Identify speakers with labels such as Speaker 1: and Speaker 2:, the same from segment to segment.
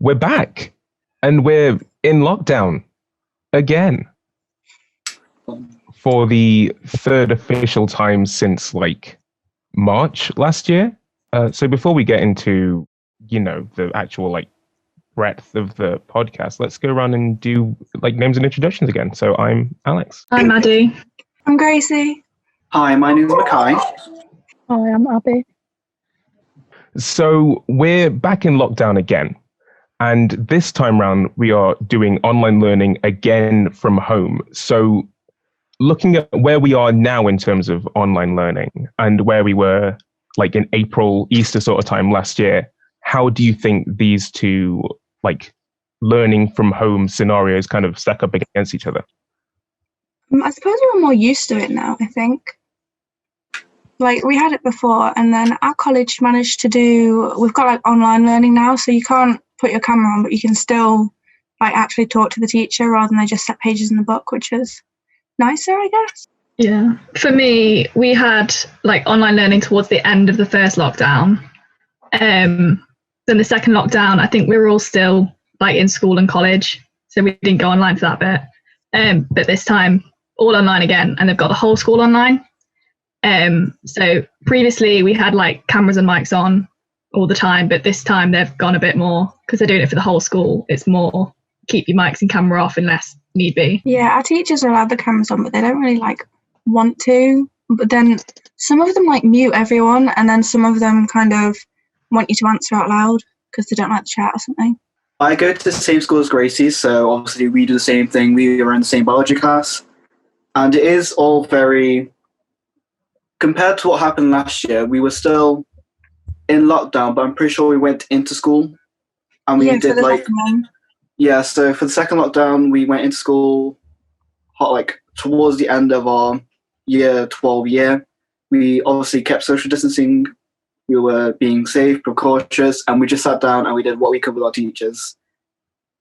Speaker 1: we're back and we're in lockdown again for the third official time since like March last year. So before we get into, the actual like breadth of the podcast, let's go around and do like names and introductions again. So I'm Alex.
Speaker 2: I'm Maddie.
Speaker 3: I'm Gracie.
Speaker 4: Hi, my name is Mackay.
Speaker 5: Hi, I'm Abby.
Speaker 1: So we're back in lockdown again. And this time round, we are doing online learning again from home. So looking at where we are now in terms of online learning and where we were like in April, Easter sort of time last year, how do you think these two like learning from home scenarios kind of stack up against each other?
Speaker 3: I suppose we're more used to it now, I think. Like, we had it before, and then our college managed to we've got like online learning now, so you can't put your camera on, but you can still like actually talk to the teacher rather than they just set pages in the book, which is nicer, I guess.
Speaker 2: Yeah. For me, we had like online learning towards the end of the first lockdown. Then the second lockdown, I think we were all still like in school and college, so we didn't go online for that bit. But this time, all online again, and they've got the whole school online. So previously we had like cameras and mics on all the time, but this time they've gone a bit more because they're doing it for the whole school. It's more keep your mics and camera off unless need be.
Speaker 3: Yeah, our teachers are allowed the cameras on, but they don't really like want to. But then some of them like mute everyone, and then some of them kind of want you to answer out loud because they don't like the chat or something.
Speaker 4: I go to the same school as Gracie, so obviously we do the same thing. We are in the same biology class, and it is all very... Compared to what happened last year, we were still in lockdown, but I'm pretty sure we went into school and we did like... Yeah, so for the second lockdown, we went into school like towards the end of our year 12 year. We obviously kept social distancing. We were being safe, precautious, and we just sat down and we did what we could with our teachers.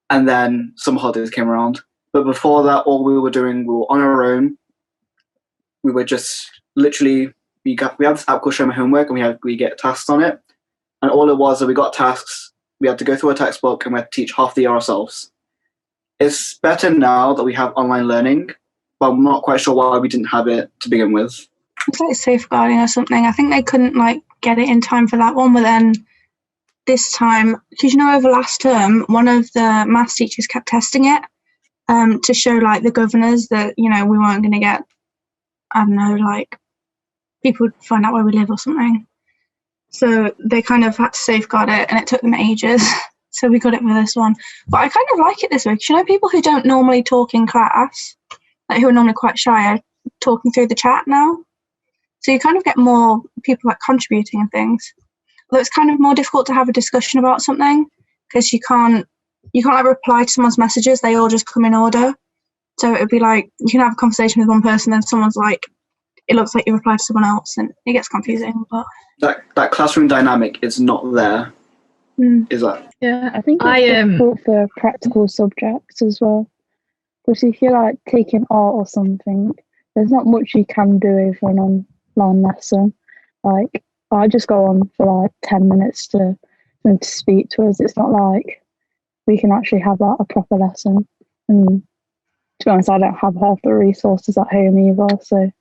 Speaker 4: And then summer holidays came around. But before that, all we were doing, we were on our own. We were just... Literally, we have this app called Show My Homework, and we get tasks on it. And all it was that we got tasks, we had to go through a textbook, and we had to teach half the year ourselves. It's better now that we have online learning, but I'm not quite sure why we didn't have it to begin with.
Speaker 3: It's like safeguarding or something. I think they couldn't like get it in time for that one, but then this time, because over last term, one of the maths teachers kept testing it to show like the governors that we weren't going to get, I don't know, like people would find out where we live or something. So they kind of had to safeguard it, and it took them ages. So we got it for this one. But I kind of like it this way, because people who don't normally talk in class, like who are normally quite shy, are talking through the chat now. So you kind of get more people like contributing and things. Although it's kind of more difficult to have a discussion about something, because you can't like reply to someone's messages. They all just come in order. So it would be like you can have a conversation with one person, then someone's like, it looks like you replied to someone else, and it gets confusing. But
Speaker 4: that classroom dynamic is not there. Is that?
Speaker 2: Yeah,
Speaker 5: I think it's difficult for practical subjects as well. Because if you're like taking art or something, there's not much you can do over an online lesson. Like I just go on for like 10 minutes to speak to us. It's not like we can actually have like a proper lesson. And to be honest, I don't have half the resources at home either, so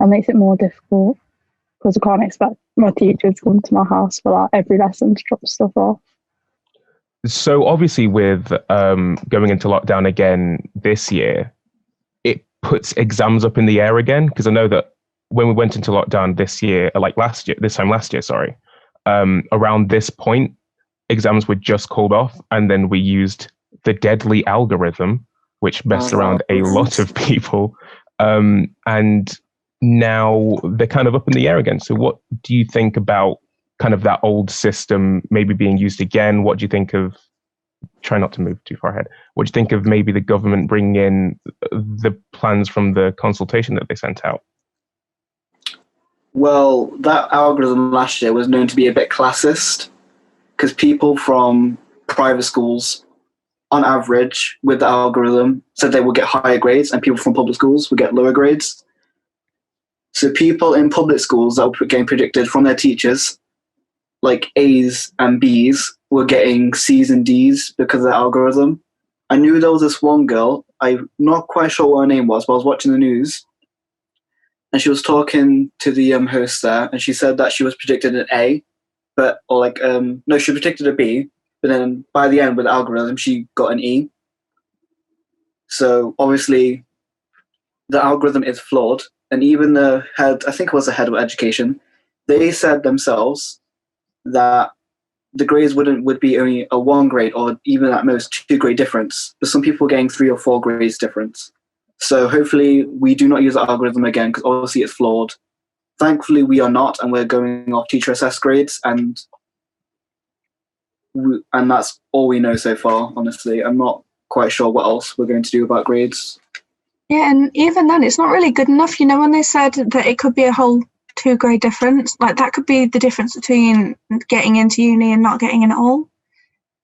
Speaker 5: that makes it more difficult because I can't expect my teacher to come to my house for like every lesson to drop stuff off.
Speaker 1: So obviously with going into lockdown again this year, it puts exams up in the air again, because I know that when we went into lockdown this time last year, around this point, exams were just called off, and then we used the deadly algorithm, which messed around a lot of people. And now they're kind of up in the air again. So what do you think about kind of that old system maybe being used again? What do you think of, try not to move too far ahead, what do you think of maybe the government bringing in the plans from the consultation that they sent out?
Speaker 4: Well, that algorithm last year was known to be a bit classist, because people from private schools, on average, with the algorithm, said they would get higher grades, and people from public schools would get lower grades. So people in public schools that were getting predicted from their teachers like A's and B's were getting C's and D's because of the algorithm. I knew there was this one girl, I'm not quite sure what her name was, but I was watching the news and she was talking to the host there, and she said that she was predicted an A, no, she predicted a B, but then by the end with the algorithm, she got an E. So obviously the algorithm is flawed, and even the head, I think it was the head of education, they said themselves that the grades would be only a 1 grade or even at most 2 grade difference, but some people are getting 3 or 4 grades difference. So hopefully we do not use the algorithm again, because obviously it's flawed. Thankfully we are not, and we're going off teacher assessed grades, and that's all we know so far, honestly. I'm not quite sure what else we're going to do about grades.
Speaker 3: Yeah, and even then, it's not really good enough. You know, when they said that it could be a whole 2 grade difference, like that could be the difference between getting into uni and not getting in at all.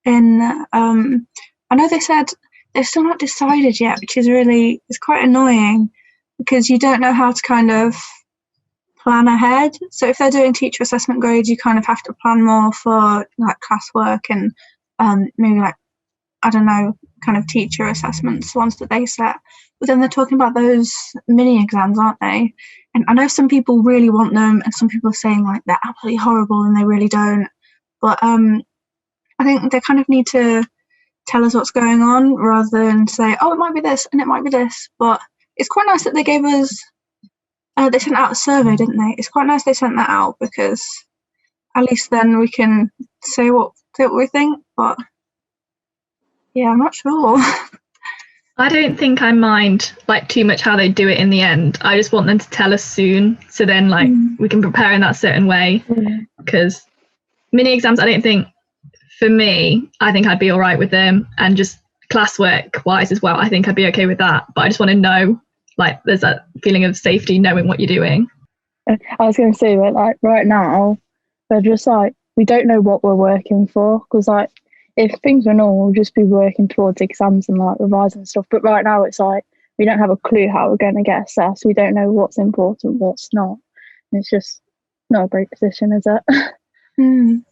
Speaker 3: And I know they said they're still not decided yet, which is it's quite annoying, because you don't know how to kind of plan ahead. So if they're doing teacher assessment grades, you kind of have to plan more for like classwork and maybe like, I don't know, kind of teacher assessments, ones that they set. But then they're talking about those mini exams, aren't they? And I know some people really want them, and some people are saying like they're absolutely horrible and they really don't. But I think they kind of need to tell us what's going on rather than say, oh, it might be this and it might be this. But it's quite nice that they gave us, they sent out a survey, didn't they? It's quite nice they sent that out, because at least then we can say what we think. But yeah, I'm not sure.
Speaker 2: I don't think I mind like too much how they do it in the end. I just want them to tell us soon, so then like we can prepare in that certain way. Because mini exams, I don't think, for me, I think I'd be all right with them, and just classwork wise as well, I think I'd be okay with that. But I just want to know, like, there's that feeling of safety knowing what you're doing.
Speaker 5: I was going to say that, like, right now, we're just like, we don't know what we're working for, because like, if things were normal, we'll just be working towards exams and like revising stuff. But right now, it's like we don't have a clue how we're going to get assessed. We don't know what's important, what's not. And it's just not a great position, is it?
Speaker 3: And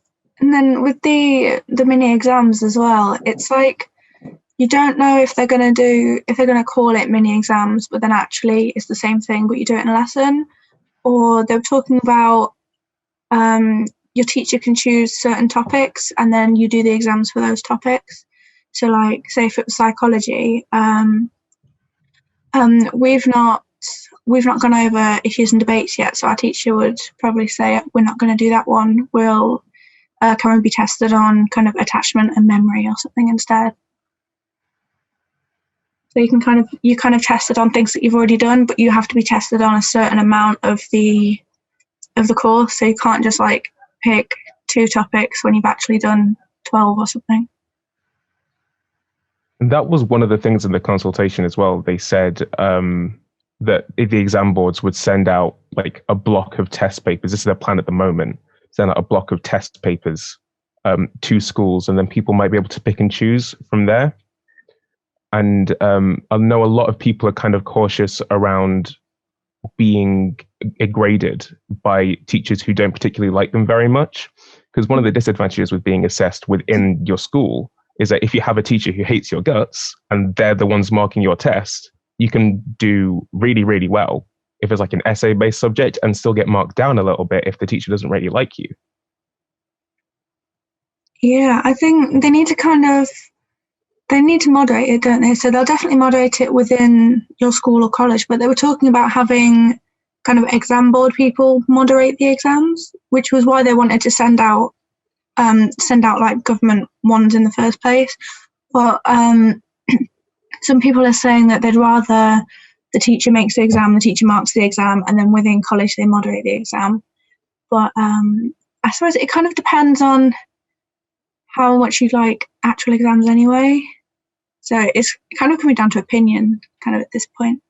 Speaker 3: then with the mini exams as well, it's like you don't know if they're going to call it mini exams, but then actually it's the same thing, but you do it in a lesson. Or they're talking about your teacher can choose certain topics and then you do the exams for those topics. So like, say if it was psychology, we've not gone over issues and debates yet, so our teacher would probably say, we're not going to do that one, we'll can we be tested on kind of attachment and memory or something instead. So you kind of tested on things that you've already done, but you have to be tested on a certain amount of the course, so you can't just like pick 2 topics when you've actually done 12 or something.
Speaker 1: And that was one of the things in the consultation as well. They said that the exam boards would send out like a block of test papers. This is their plan at the moment. Send out a block of test papers to schools, and then people might be able to pick and choose from there. And I know a lot of people are kind of cautious around being graded by teachers who don't particularly like them very much. Because one of the disadvantages with being assessed within your school is that if you have a teacher who hates your guts and they're the ones marking your test, you can do really, really well if it's like an essay-based subject and still get marked down a little bit if the teacher doesn't really like you.
Speaker 3: Yeah, I think they need to moderate it, don't they? So they'll definitely moderate it within your school or college, but they were talking about having kind of exam board people moderate the exams, which was why they wanted to send out like government ones in the first place. But some people are saying that they'd rather the teacher makes the exam, the teacher marks the exam, and then within college they moderate the exam. But I suppose it kind of depends on how much you like actual exams anyway. So it's kind of coming down to opinion kind of at this point.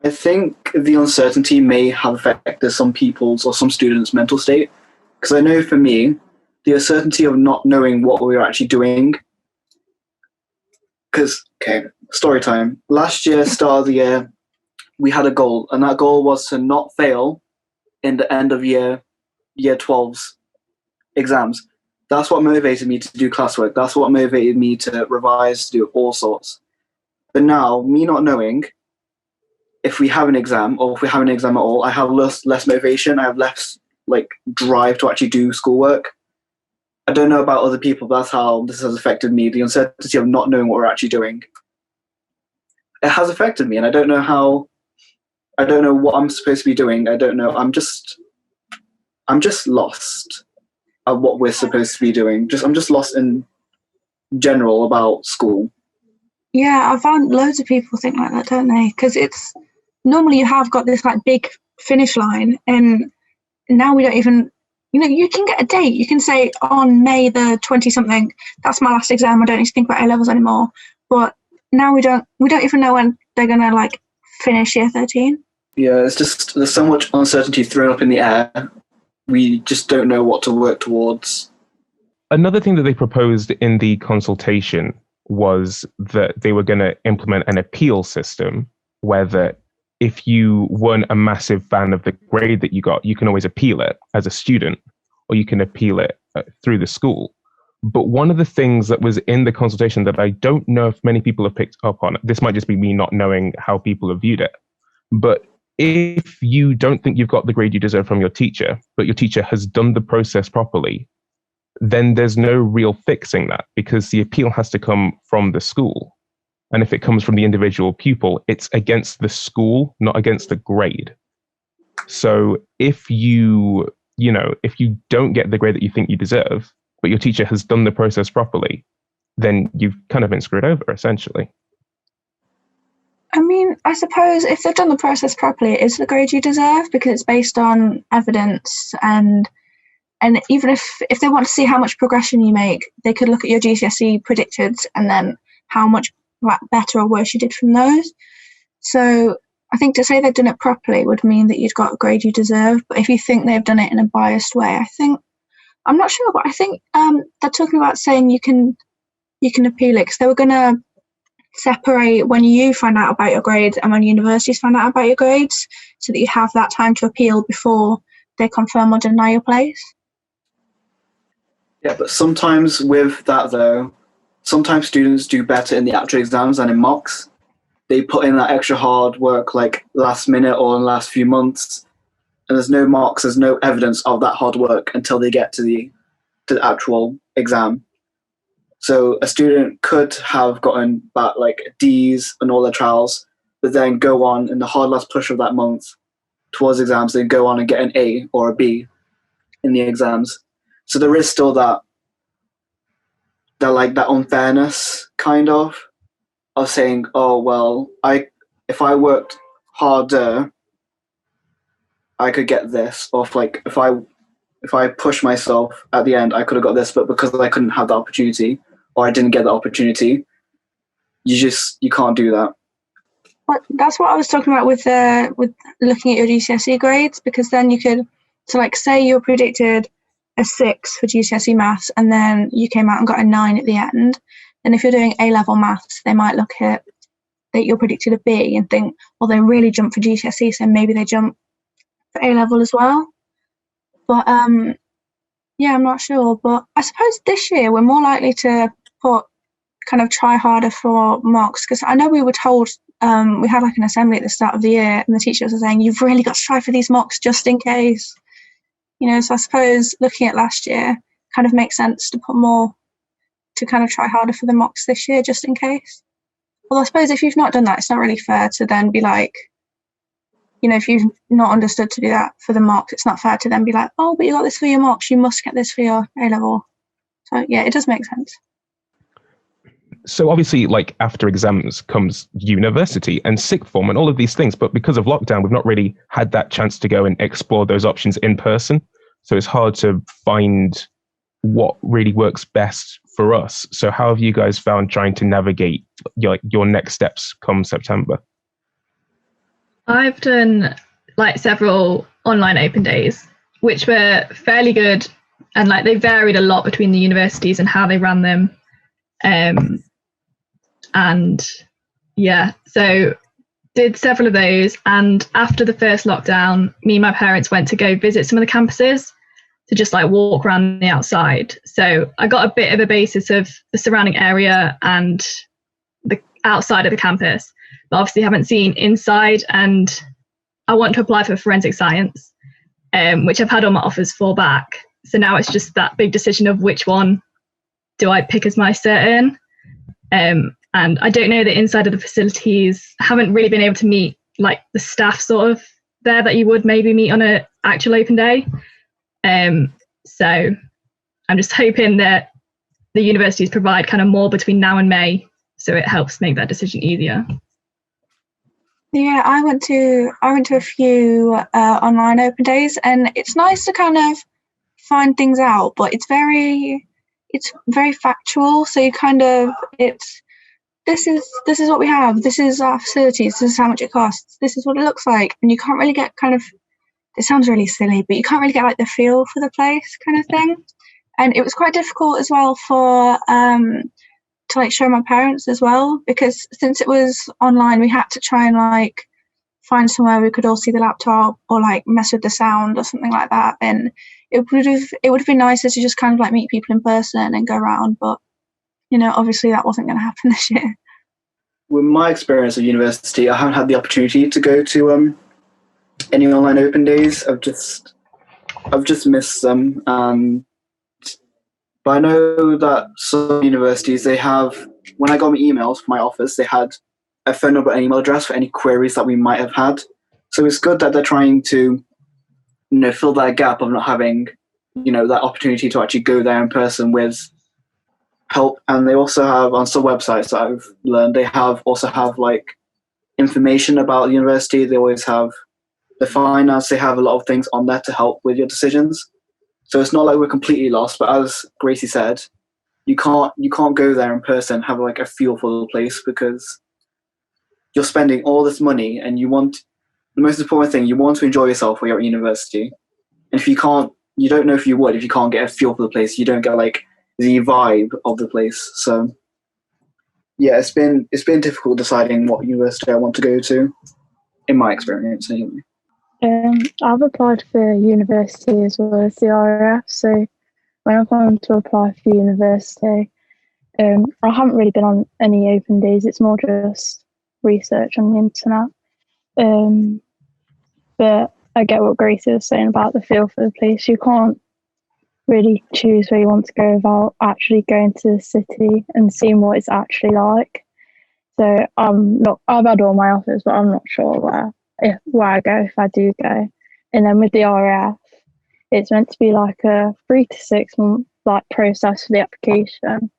Speaker 4: I think the uncertainty may have affected some people's or some students' mental state. Because I know for me, the uncertainty of not knowing what we were actually doing. Because, okay, story time. Last year, start of the year, we had a goal, and that goal was to not fail in the end of year year 12's exams. That's what motivated me to do classwork. That's what motivated me to revise, to do all sorts. But now, me not knowing if we have an exam or if we have an exam at all, I have less motivation. I have less drive to actually do schoolwork. I don't know about other people, but that's how this has affected me. The uncertainty of not knowing what we're actually doing. It has affected me, and I don't know what I'm supposed to be doing. I don't know. I'm just lost at what we're supposed to be doing. I'm just lost in general about school.
Speaker 3: Yeah, I found loads of people think like that, don't they? Because it's normally you have got this big finish line, and now we don't even, you can get a date. You can say on May the 20 something, that's my last exam. I don't need to think about A levels anymore. But now we don't even know when they're gonna finish year 13. Yeah,
Speaker 4: it's just there's so much uncertainty thrown up in the air. We just don't know what to work towards.
Speaker 1: Another thing that they proposed in the consultation was that they were going to implement an appeal system where that if you weren't a massive fan of the grade that you got, you can always appeal it as a student, or you can appeal it through the school. But one of the things that was in the consultation that I don't know if many people have picked up on, this might just be me not knowing how people have viewed it, but if you don't think you've got the grade you deserve from your teacher, but your teacher has done the process properly, then there's no real fixing that, because the appeal has to come from the school. And if it comes from the individual pupil, it's against the school, not against the grade. So if you don't get the grade that you think you deserve, but your teacher has done the process properly, then you've kind of been screwed over, essentially.
Speaker 3: I mean, I suppose if they've done the process properly, it is the grade you deserve, because it's based on evidence, and even if they want to see how much progression you make, they could look at your GCSE predicteds and then how much better or worse you did from those. So I think to say they've done it properly would mean that you'd got a grade you deserve. But if you think they've done it in a biased way, I'm not sure, but I think they're talking about saying you can appeal it, because they were going to separate when you find out about your grades and when universities find out about your grades, so that you have that time to appeal before they confirm or deny your place.
Speaker 4: Yeah, but sometimes with that though, sometimes students do better in the actual exams than in mocks. They put in that extra hard work last minute or in the last few months, and there's no mocks, there's no evidence of that hard work until they get to the actual exam. So a student could have gotten back D's and all their trials, but then go on in the hard last push of that month towards exams, then go on and get an A or a B in the exams. So there is still that unfairness kind of saying, oh well, if I worked harder, I could get this, or if I push myself at the end, I could have got this, but because I couldn't have the opportunity, or I didn't get the opportunity, you can't do that.
Speaker 3: But that's what I was talking about with looking at your GCSE grades, because then you could, say you were predicted a 6 for GCSE maths and then you came out and got a 9 at the end. And if you're doing A-level maths, they might look at that you're predicted a B and think, well, they really jumped for GCSE, so maybe they jump for A-level as well. But yeah, I'm not sure. But I suppose this year we're more likely to try harder for mocks, because I know we were told we had an assembly at the start of the year and the teachers were saying you've really got to try for these mocks just in case. So I suppose looking at last year kind of makes sense to put more to try harder for the mocks this year just in case. Well, I suppose if you've not done that, it's not really fair to then be if you've not understood to do that for the mocks, it's not fair to then be oh, but you got this for your mocks, you must get this for your A-level. So yeah, it does make sense.
Speaker 1: So obviously, after exams comes university and sixth form and all of these things. But because of lockdown, we've not really had that chance to go and explore those options in person. So it's hard to find what really works best for us. So how have you guys found trying to navigate your next steps come September?
Speaker 2: I've done several online open days, which were fairly good, and they varied a lot between the universities and how they ran them. And yeah, so did several of those. And after the first lockdown, me and my parents went to go visit some of the campuses. to just like walk around the outside. So I got a bit of a basis of the surrounding area and the outside of the campus, but obviously haven't seen inside. And I want to apply for forensic science, which I've had all my offers for back. So now it's just that big decision of which one do I pick as my cert in. And I don't know the inside of the facilities, haven't really been able to meet like the staff sort of there that you would maybe meet on an actual open day. So I'm just hoping that the universities provide kind of more between now and May, so it helps make that decision easier.
Speaker 3: Yeah, I went to a few online open days, and it's nice to kind of find things out, but it's very factual. So you kind of, this is what we have, this is our facilities, this is how much it costs, this is what it looks like, and you can't really get kind of, it sounds really silly, but you can't really get like the feel for the place kind of thing. And it was quite difficult as well for to like show my parents as well, because since it was online, we had to try and like find somewhere we could all see the laptop, or like mess with the sound or something like that. And it would have been nicer to just kind of like meet people in person and go around, but you know, obviously that wasn't going to happen this year.
Speaker 4: With my experience at university, I haven't had the opportunity to go to any online open days. I've just missed them. But I know that some universities, they have, when I got my emails from my office, they had a phone number and email address for any queries that we might have had. So it's good that they're trying to, you know, fill that gap of not having, you know, that opportunity to actually go there in person with help. And they also have, on some websites that I've learned, they also have like information about the university. They always have the finance. They have a lot of things on there to help with your decisions. So it's not like we're completely lost, but as Gracie said, you can't go there in person and have like a feel for the place, because you're spending all this money, and the most important thing, you want to enjoy yourself while you're at university. And if you can't, you don't know if you would, if you can't get a feel for the place, you don't get like the vibe of the place. So yeah, it's been difficult deciding what university I want to go to, in my experience anyway.
Speaker 5: I've applied for university as well as the RAF. So when I've gone to apply for university, I haven't really been on any open days. It's more just research on the internet. But I get what Gracie was saying about the feel for the place. You can't really choose where you want to go without actually going to the city and seeing what it's actually like. So I've had all my offers, but I'm not sure where I go if I do go. And then with the RAF, it's meant to be like a 3 to 6 month like process for the application,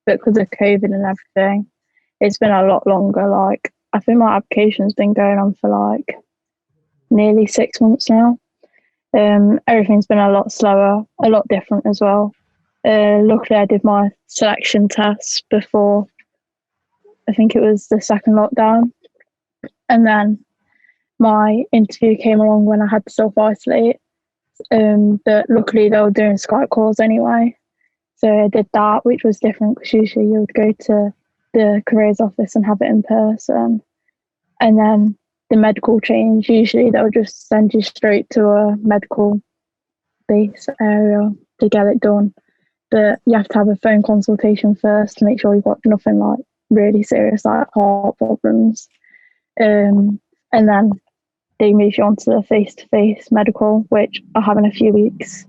Speaker 5: but because of COVID and everything, it's been a lot longer. Like I think my application's been going on for like nearly 6 months now. Everything's been a lot slower, a lot different as well. Luckily I did my selection test before, I think it was the second lockdown, and then my interview came along when I had to self-isolate, but luckily they were doing Skype calls anyway. So I did that, which was different because usually you would go to the careers office and have it in person. And then the medical change, usually they'll just send you straight to a medical base area to get it done. But you have to have a phone consultation first to make sure you've got nothing like really serious like heart problems. And then they move you on to the face-to-face medical, which I have in a few weeks,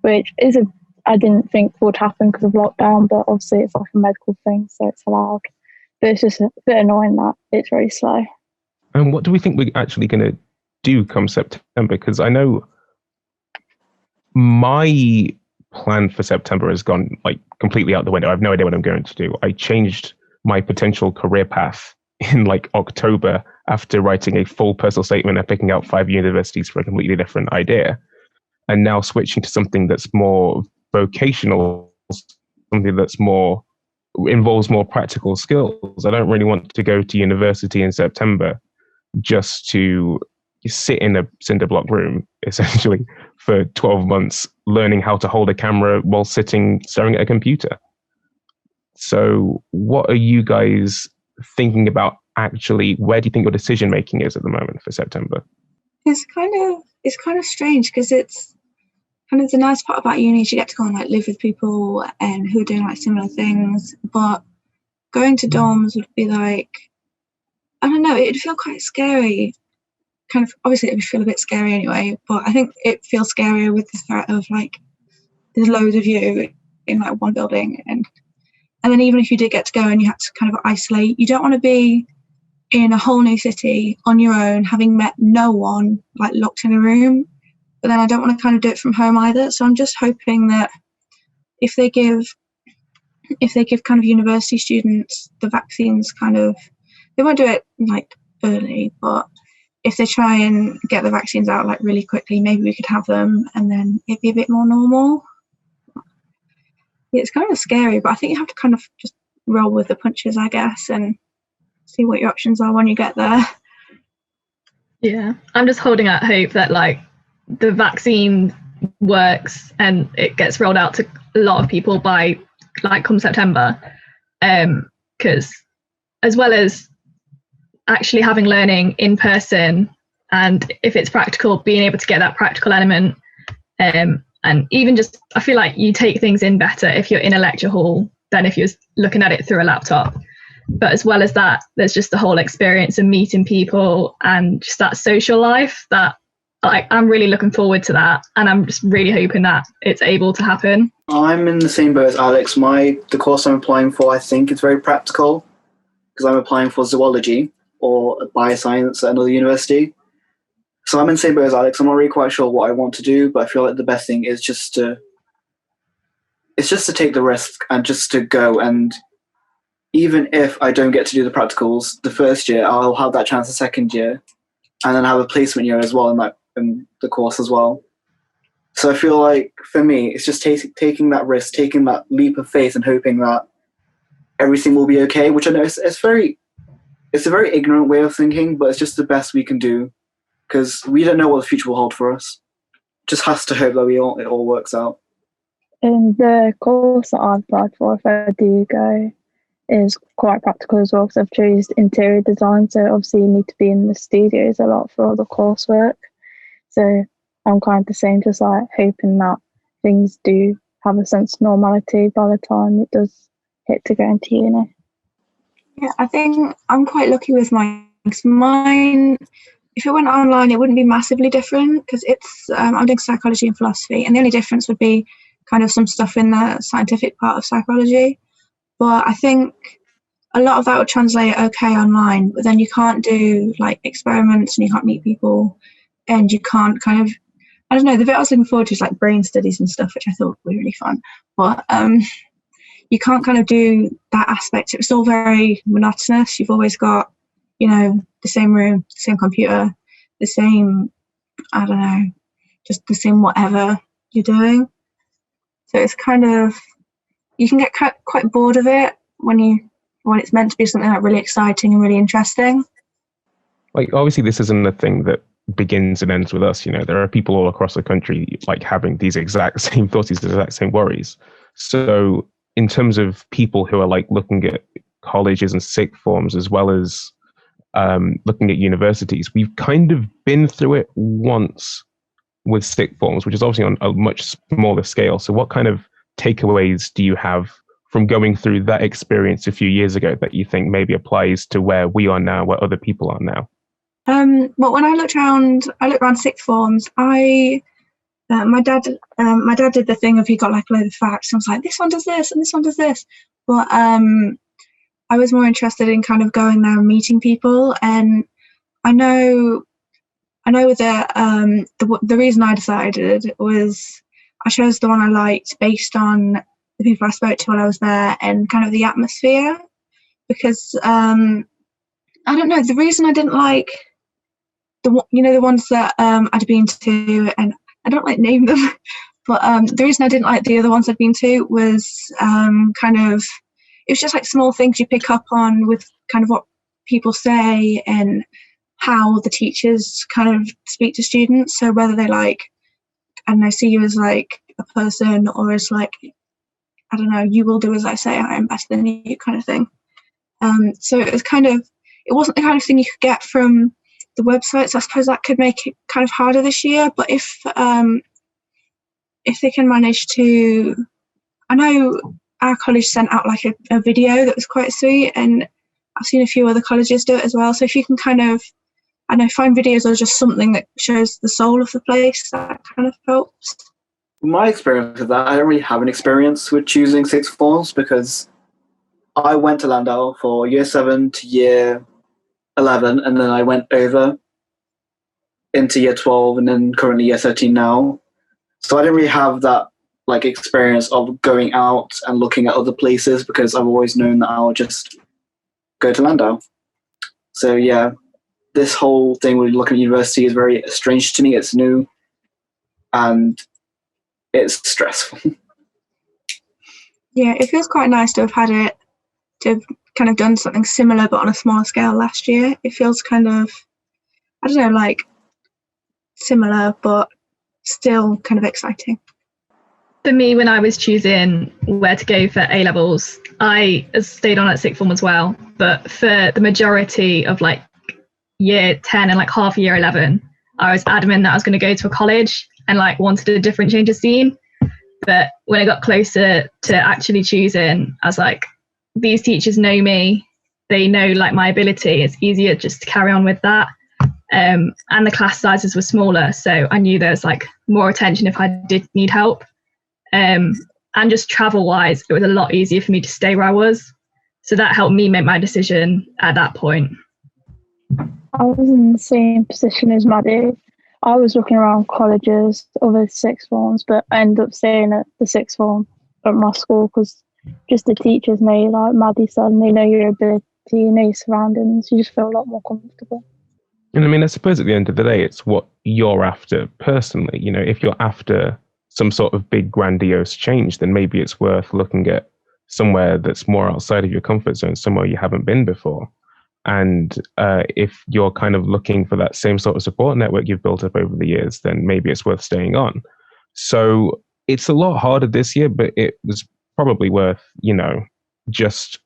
Speaker 5: which is I didn't think would happen because of lockdown, but obviously it's like a medical thing, so it's allowed. But it's just a bit annoying that it's very slow.
Speaker 1: And what do we think we're actually going to do come September? Because I know my plan for September has gone like completely out the window. I have no idea what I'm going to do. I changed my potential career path in like October after writing a full personal statement and picking out 5 universities for a completely different idea, and now switching to something that's more vocational, something that's involves more practical skills. I don't really want to go to university in September just to sit in a cinder block room essentially for 12 months learning how to hold a camera while staring at a computer. So what are you guys thinking about actually? Where do you think your decision making is at the moment for September?
Speaker 3: It's kind of strange because it's kind of the nice part about uni is you get to go and like live with people and who are doing like similar things. But going to dorms would be like, I don't know, it'd feel quite scary. Kind of, obviously it would feel a bit scary anyway, but I think it feels scarier with the threat of like there's loads of you in like one building, and then even if you did get to go and you had to kind of isolate, you don't want to be in a whole new city on your own, having met no one, like locked in a room. But then I don't want to kind of do it from home either. So I'm just hoping that if they give kind of university students the vaccines, kind of, they won't do it like early, but if they try and get the vaccines out like really quickly, maybe we could have them and then it'd be a bit more normal. It's kind of scary, but I think you have to kind of just roll with the punches, I guess, and see what your options are when you get there.
Speaker 2: Yeah, I'm just holding out hope that like the vaccine works and it gets rolled out to a lot of people by like come September, because as well as actually having learning in person, and if it's practical, being able to get that practical element, and even just I feel like you take things in better if you're in a lecture hall than if you're looking at it through a laptop. But as well as that, there's just the whole experience of meeting people and just that social life that like I'm really looking forward to that, and I'm just really hoping that it's able to happen.
Speaker 4: I'm in the same boat as Alex. The course I'm applying for, I think, is very practical because I'm applying for zoology or bioscience at another university. So I'm in the same boat as Alex. I'm not really quite sure what I want to do, but I feel like the best thing is just to take the risk and just to go. And even if I don't get to do the practicals the first year, I'll have that chance the second year, and then have a placement year as well in the course as well. So I feel like for me, it's just taking that risk, taking that leap of faith, and hoping that everything will be okay. Which I know it's a very ignorant way of thinking, but it's just the best we can do because we don't know what the future will hold for us. Just has to hope that it all works out.
Speaker 5: And the course that I've applied for, if I do go, is quite practical as well because I've chosen interior design, so obviously you need to be in the studios a lot for all the coursework. So I'm kind of the same, just like hoping that things do have a sense of normality by the time it does hit to go into uni.
Speaker 3: Yeah, I think I'm quite lucky with mine. Mine, if it went online, it wouldn't be massively different because it's I'm doing psychology and philosophy, and the only difference would be kind of some stuff in the scientific part of psychology. But I think a lot of that would translate okay online, but then you can't do like experiments and you can't meet people and you can't kind of, I don't know, the bit I was looking forward to is like brain studies and stuff, which I thought would be really fun. But you can't kind of do that aspect. It's all very monotonous. You've always got, the same room, the same computer, the same, I don't know, just the same whatever you're doing. So it's kind of, you can get quite bored of it when it's meant to be something like really exciting and really interesting.
Speaker 1: Like obviously this isn't a thing that begins and ends with us. There are people all across the country like having these exact same thoughts, these exact same worries. So in terms of people who are like looking at colleges and sixth forms as well as looking at universities, we've kind of been through it once with sixth forms, which is obviously on a much smaller scale. So what kind of takeaways do you have from going through that experience a few years ago that you think maybe applies to where we are now, where other people are now?
Speaker 3: Well, when I looked around sixth forms, my dad did the thing of he got like a load of facts and was like, this one does this and this one does this. But I was more interested in kind of going there and meeting people. And I know that the reason I decided was I chose the one I liked based on the people I spoke to while I was there and kind of the atmosphere, because I don't know, the reason I didn't like the ones that I'd been to, and I don't like name them, but the reason I didn't like the other ones I'd been to was it was just like small things you pick up on with kind of what people say and how the teachers kind of speak to students. So whether they see you as like a person or as like, I don't know, you will do as I say, I am better than you kind of thing. So it wasn't the kind of thing you could get from the website. So I suppose that could make it kind of harder this year. But if if they can manage to, I know our college sent out like a video that was quite sweet, and I've seen a few other colleges do it as well. So if you can kind of, I don't know, find videos or just something that shows the soul of the place, that kind of helps.
Speaker 4: My experience with that, I don't really have an experience with choosing sixth forms because I went to Landau for year 7 to year 11, and then I went over into year 12, and then currently year 13 now. So I didn't really have that like experience of going out and looking at other places because I've always known that I'll just go to Landau. So yeah, this whole thing with looking at university is very strange to me. It's new and it's stressful.
Speaker 3: Yeah, it feels quite nice to have had it, to have kind of done something similar but on a smaller scale last year. It feels kind of, I don't know, like similar but still kind of exciting.
Speaker 2: For me, when I was choosing where to go for A-levels, I stayed on at sixth form as well. But for the majority of like year 10 and like half year 11, I was adamant that I was going to go to a college and like wanted a different change of scene. But when I got closer to actually choosing, I was like, these teachers know me. They know like my ability. It's easier just to carry on with that. And the class sizes were smaller. So I knew there was like more attention if I did need help. And just travel wise, it was a lot easier for me to stay where I was. So that helped me make my decision at that point.
Speaker 5: I was in the same position as Maddie. I was looking around colleges, other sixth forms, but I ended up staying at the sixth form at my school because just the teachers know you, like Maddie said, and they know your ability, you know your surroundings. You just feel a lot more comfortable.
Speaker 1: And I mean, I suppose at the end of the day, it's what you're after personally. You know, if you're after some sort of big grandiose change, then maybe it's worth looking at somewhere that's more outside of your comfort zone, somewhere you haven't been before. And if you're kind of looking for that same sort of support network you've built up over the years, then maybe it's worth staying on. So it's a lot harder this year, but it was probably worth, you know, just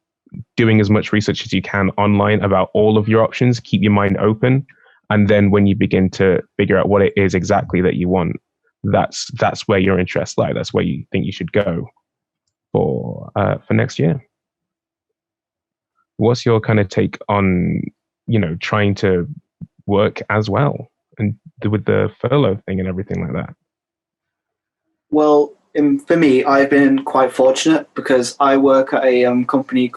Speaker 1: doing as much research as you can online about all of your options, keep your mind open. And then when you begin to figure out what it is exactly that you want, that's where your interests lie. That's where you think you should go for next year. What's your kind of take on, you know, trying to work as well and with the furlough thing and everything like that?
Speaker 4: Well, for me, I've been quite fortunate because I work at a company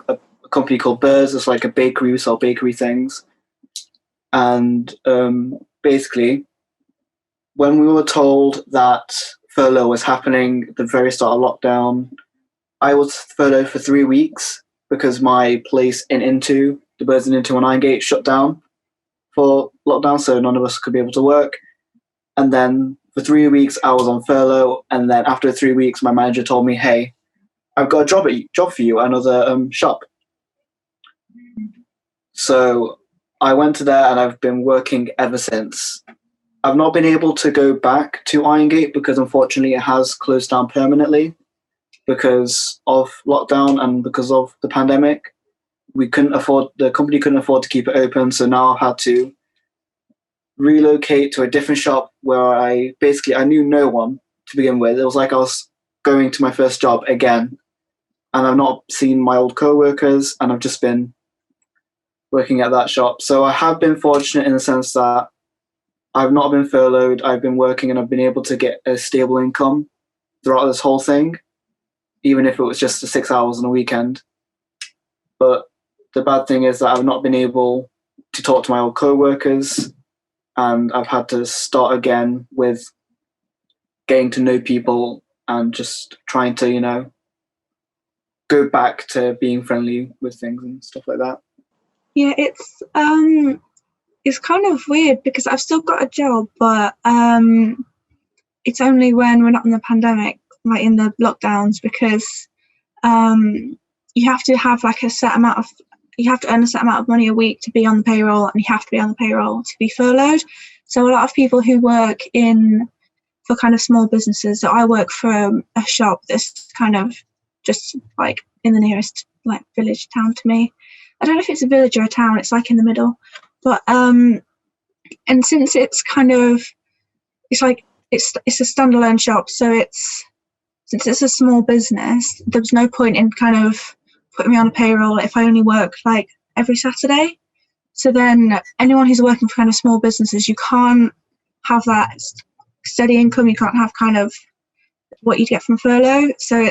Speaker 4: called Burrs. It's like a bakery. We sell bakery things. And basically, when we were told that furlough was happening at the very start of lockdown, I was furloughed for 3 weeks because my place in Into, the Burrs in Into on Irongate, shut down for lockdown, so none of us could be able to work. And then for 3 weeks, I was on furlough. And then after 3 weeks, my manager told me, "Hey, I've got a job for you at another shop." So I went to there and I've been working ever since. I've not been able to go back to Irongate because unfortunately it has closed down permanently because of lockdown and because of the pandemic. The company couldn't afford to keep it open, so now I've had to relocate to a different shop where I knew no one to begin with. It was like I was going to my first job again, and I've not seen my old co-workers, and I've just been working at that shop. So I have been fortunate in the sense that I've not been furloughed. I've been working and I've been able to get a stable income throughout this whole thing, even if it was just the 6 hours on a weekend. But the bad thing is that I've not been able to talk to my old co-workers, and I've had to start again with getting to know people and just trying to, you know, go back to being friendly with things and stuff like that.
Speaker 3: Yeah, it's kind of weird because I've still got a job, but it's only when we're not in the pandemic, like in the lockdowns, because you have to have like you have to earn a set amount of money a week to be on the payroll, and you have to be on the payroll to be furloughed. So a lot of people who work for kind of small businesses, so I work for a shop that's kind of just like in the nearest like village town to me. I don't know if it's a village or a town, it's like in the middle. But and since it's like it's a standalone shop, so since it's a small business, there was no point in kind of putting me on a payroll if I only work like every Saturday. So then anyone who's working for kind of small businesses, you can't have that steady income. You can't have kind of what you get from furlough. So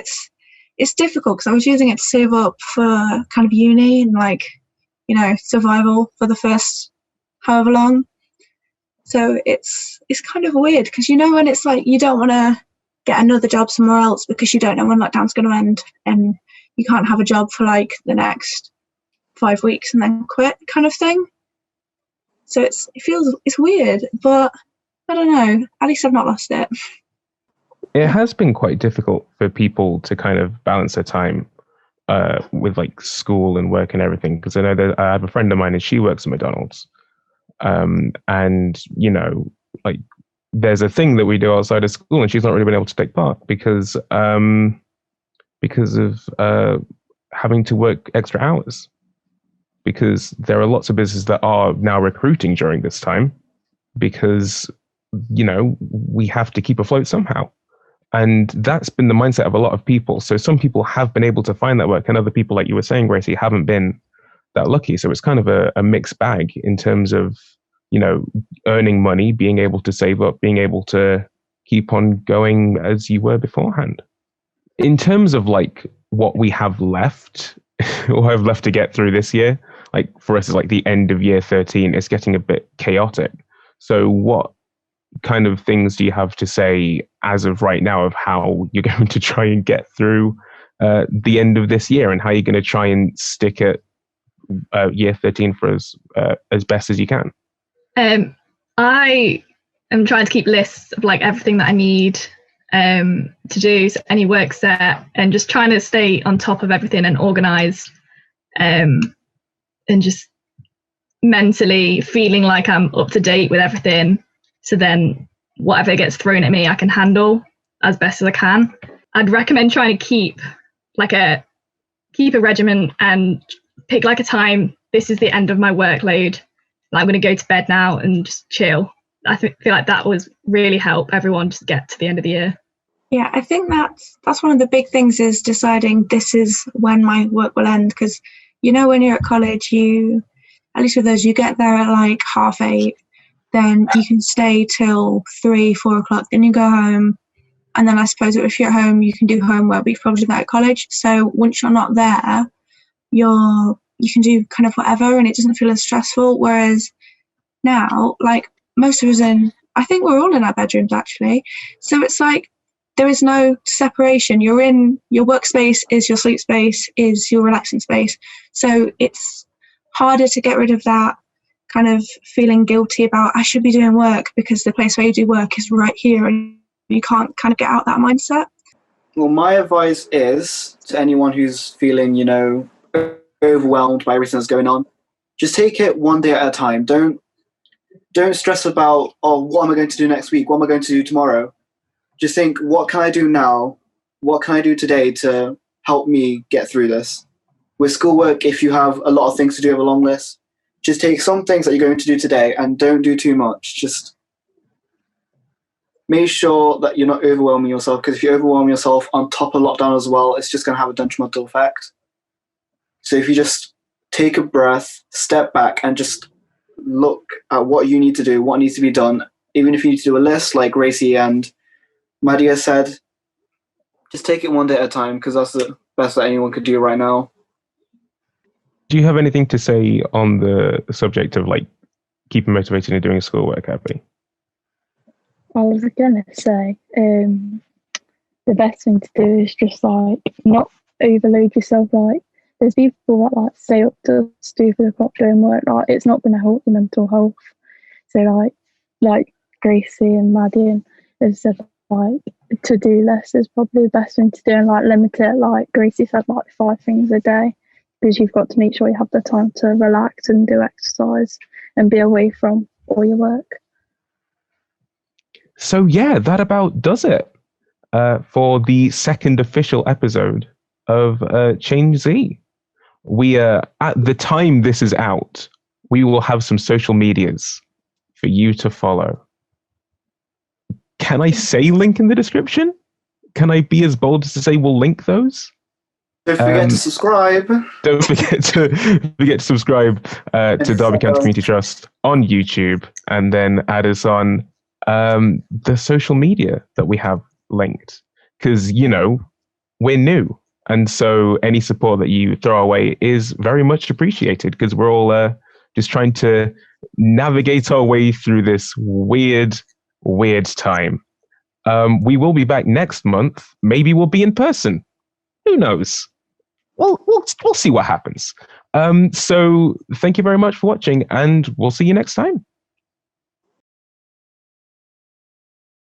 Speaker 3: it's difficult because I was using it to save up for kind of uni and like, survival for the first however long. So it's kind of weird because when it's like you don't want to get another job somewhere else because you don't know when lockdown's going to end and you can't have a job for like the next 5 weeks and then quit kind of thing. So it's weird, but I don't know. At least I've not lost it.
Speaker 1: It has been quite difficult for people to kind of balance their time with like school and work and everything. Because I know that I have a friend of mine and she works at McDonald's. And, like there's a thing that we do outside of school and she's not really been able to take part because of having to work extra hours. Because there are lots of businesses that are now recruiting during this time because, we have to keep afloat somehow. And that's been the mindset of a lot of people. So some people have been able to find that work and other people, like you were saying, Gracie, haven't been that lucky. So it's kind of a mixed bag in terms of, earning money, being able to save up, being able to keep on going as you were beforehand. In terms of like what we have left or have left to get through this year, like for us, it's like the end of year 13, it's getting a bit chaotic. So what kind of things do you have to say as of right now of how you're going to try and get through the end of this year and how you're going to try and stick at year 13 for us as best as you can?
Speaker 2: I am trying to keep lists of like everything that I need to do, so any work set, and just trying to stay on top of everything and organised, and just mentally feeling like I'm up to date with everything. So then whatever gets thrown at me, I can handle as best as I can. I'd recommend trying to keep a regimen and pick like a time. This is the end of my workload. I'm going to go to bed now and just chill. I feel like that was really help everyone just get to the end of the year.
Speaker 3: Yeah, I think that's one of the big things is deciding this is when my work will end. Because, when you're at college, at least with us, you get there at like 8:30, then you can stay till 3-4 o'clock, then you go home. And then I suppose if you're at home, you can do homework, but you've probably done that at college. So once you're not there, you can do kind of whatever and it doesn't feel as stressful. Whereas now, like most of us I think we're all in our bedrooms actually. So it's like there is no separation. You're in your workspace is your sleep space, is your relaxing space. So it's harder to get rid of that kind of feeling guilty about I should be doing work because the place where you do work is right here and you can't kind of get out that mindset.
Speaker 4: Well, my advice is to anyone who's feeling, overwhelmed by everything that's going on, just take it one day at a time. Don't stress about, what am I going to do next week? What am I going to do tomorrow? Just think, what can I do now? What can I do today to help me get through this? With schoolwork, if you have a lot of things to do, have a long list, just take some things that you're going to do today and don't do too much. Just make sure that you're not overwhelming yourself, because if you overwhelm yourself on top of lockdown as well, it's just going to have a detrimental effect. So if you just take a breath, step back, and just look at what you need to do, what needs to be done, even if you need to do a list like Gracie and Madia said, just take it one day at a time, because that's the best that anyone could do right now.
Speaker 1: Do you have anything to say on the subject of like keeping motivated and doing schoolwork, Abby?
Speaker 5: I was going to say the best thing to do is just like not overload yourself. Like there's people that like stay up to stupid o'clock doing work. Like it's not going to help your mental health. So like Gracie and Maddie have said, like to-do list is probably the best thing to do, and like limit it. Like Gracie said, like 5 things a day, because you've got to make sure you have the time to relax and do exercise and be away from all your work.
Speaker 1: So yeah, that about does it for the second official episode of Change Z. We at the time this is out, we will have some social medias for you to follow. can I say link in the description? Can I be as bold as to say we'll link those?
Speaker 4: Don't forget to subscribe.
Speaker 1: Don't forget to subscribe to Derby County Community Trust on YouTube, and then add us on the social media that we have linked. Because, we're new. And so any support that you throw away is very much appreciated, because we're all just trying to navigate our way through this weird time. We will be back next month. Maybe we'll be in person. Who knows? We'll see what happens. So thank you very much for watching, and we'll see you next time.